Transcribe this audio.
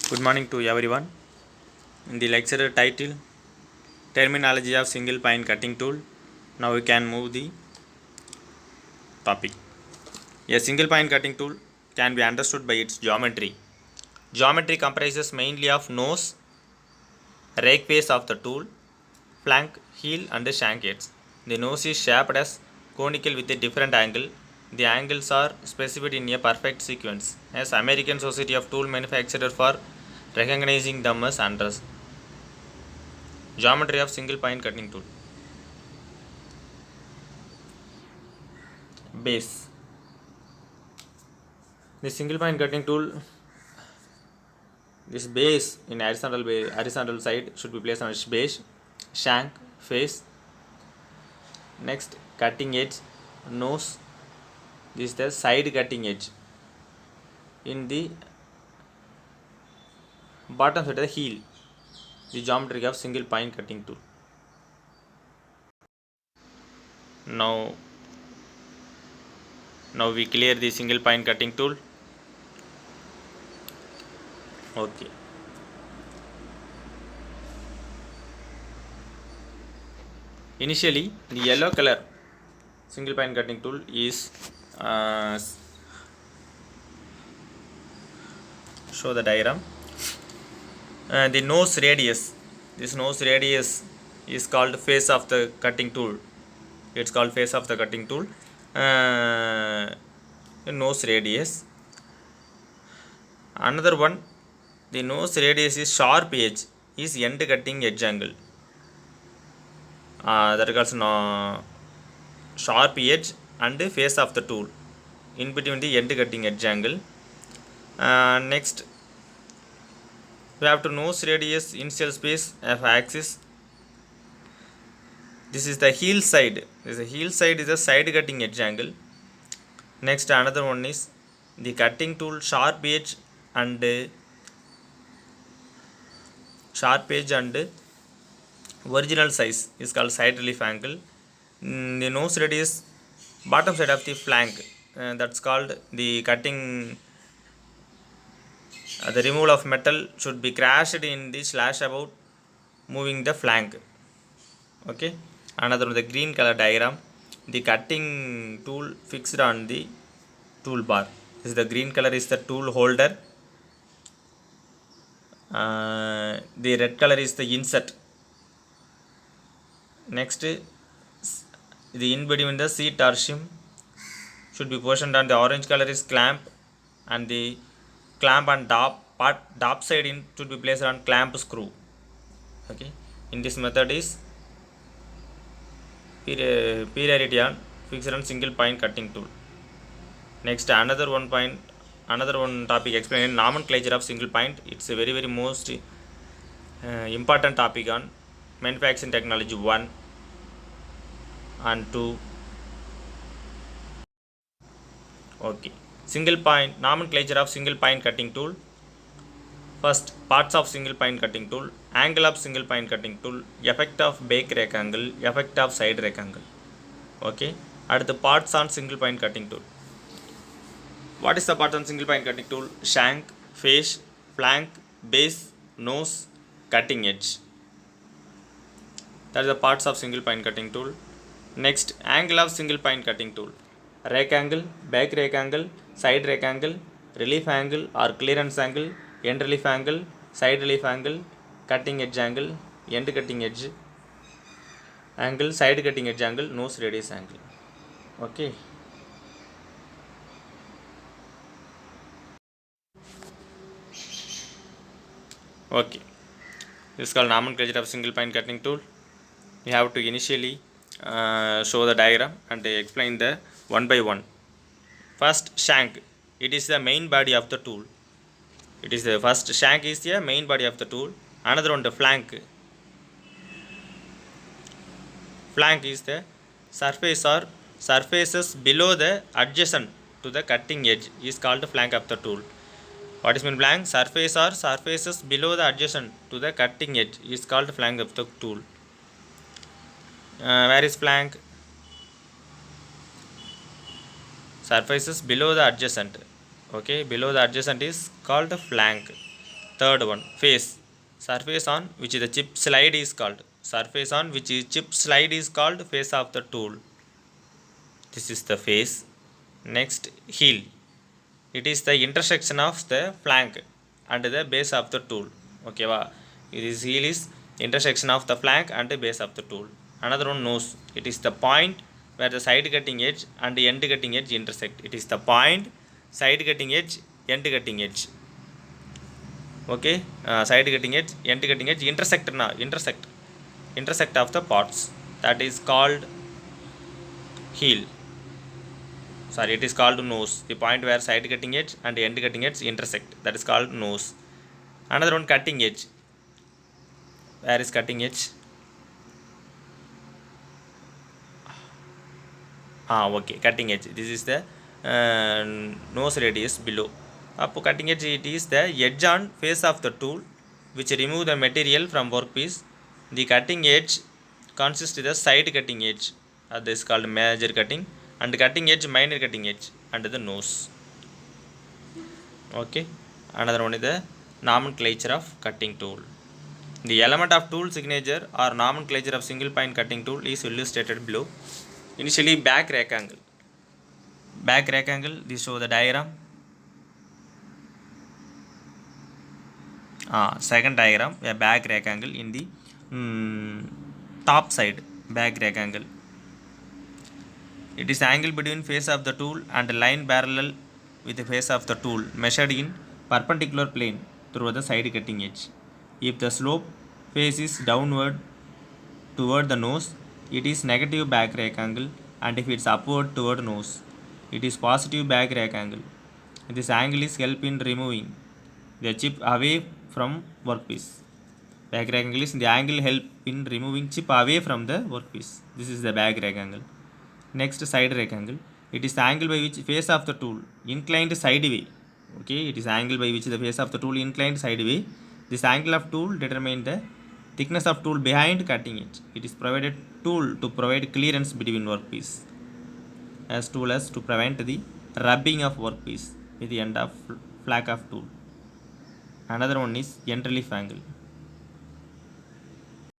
Good morning to everyone. In the lecture title, Terminology of Single Point Cutting Tool. Now we can move the topic. A single point cutting tool can be understood by its geometry. Geometry comprises mainly of nose, rake face of the tool, flank, heel and shank heads. The nose is shaped as conical with a different angle. The angles are specified in a perfect sequence, as American Society of Tool Manufacturers for recognizing them as address. Geometry of single point cutting tool. Base. The single point cutting tool, this base in horizontal side should be placed on its base, shank, face. Next, cutting edge, nose. This is the side cutting edge. In the bottom side of the heel, the geometry of single point cutting tool. Now we clear the single point cutting tool. Okay. Initially, the yellow color single point cutting tool is show the diagram. The nose radius. This nose radius is called face of the cutting tool. It's called face of the cutting tool. Nose radius. Another one, the nose radius is sharp edge is end cutting edge angle. That is also sharp edge and face of the tool in between the end cutting edge angle. Next, we have to nose radius initial space of axis. This is the heel side. The heel side is the side cutting edge angle. Next, another one is the cutting tool sharp edge and original size is called side relief angle. The nose radius bottom side of the flank, that's called the cutting. The removal of metal should be crashed in the slash about moving the flank. Okay. Another one, the green color diagram. The cutting tool fixed on the toolbar. This is the green color is the tool holder. The red color is the insert. Next, the in between the seat or shim should be positioned on the orange color is clamp, and the clamp on top side in should be placed on clamp screw. Okay. In this method is periodicity on fixed on single point cutting tool. Next, another one topic explaining nomenclature of single point. It's a very most important topic on manufacturing technology 1 and 2. Okay. Single point nomenclature of single point cutting tool. First, parts of single point cutting tool, angle of single point cutting tool, effect of back rectangle, effect of side rectangle. Okay. At the parts on single point cutting tool. What is the part on single point cutting tool? Shank, face, flank, base, nose, cutting edge. That is the parts of single point cutting tool. Next, angle of single point cutting tool. Rake angle, back rake angle, side rake angle, relief angle or clearance angle, end relief angle, side relief angle, cutting edge angle, end cutting edge angle, side cutting edge angle, nose radius angle. Okay. Okay. This is called nomenclature of single point cutting tool. We have to initially show the diagram and explain the one by one. First, shank. It is the main body of the tool. It is the first shank is the main body of the tool. Another one, the flank. Flank is the surface or surfaces below the adjacent to the cutting edge is called the flank of the tool. What is mean flank? Surface or surfaces below the adjacent to the cutting edge is called flank of the tool. Where is flank? Surfaces below the adjacent. Okay, below the adjacent is called the flank. Third one, face. Surface on which the chip slide is called. Surface on which chip slide is called face of the tool. This is the face. Next, heel. It is the intersection of the flank and the base of the tool. Okay, this heel is intersection of the flank and the base of the tool. Another one, nose. It is the point where the side cutting edge and the end cutting edge intersect. It is the point, side cutting edge, end cutting edge. Okay, side cutting edge, end cutting edge intersect of the parts. That is called heel. Sorry, it is called nose. The point where side cutting edge and end cutting edge intersect. That is called nose. Another one, cutting edge. Where is cutting edge? Okay, cutting edge. This is the nose radius below. Up cutting edge, it is the edge on face of the tool which remove the material from workpiece. The cutting edge consists of the side cutting edge. This is called major cutting, and cutting edge minor cutting edge under the nose. Okay, another one is the nomenclature of cutting tool. The element of tool signature or nomenclature of single point cutting tool is illustrated below. Initially, back rectangle. Back rectangle, this show the diagram. Second diagram, a back rectangle in the top side, back rectangle. It is angle between face of the tool and line parallel with the face of the tool measured in perpendicular plane through the side cutting edge. If the slope face is downward toward the nose, it is negative back rectangle, and if it's upward toward nose, it is positive back rectangle. This angle is help in removing the chip away from workpiece. Back rectangle is the angle help in removing chip away from the workpiece. This is the back rectangle. Next, side rectangle. It is the angle by which face of the tool inclined sideway. Okay, it is angle by which the face of the tool inclined sideway. This angle of tool determine the thickness of tool behind cutting edge. It is provided tool to provide clearance between workpiece, as tool as to prevent the rubbing of workpiece with the end of flack of tool. Another one is end relief angle.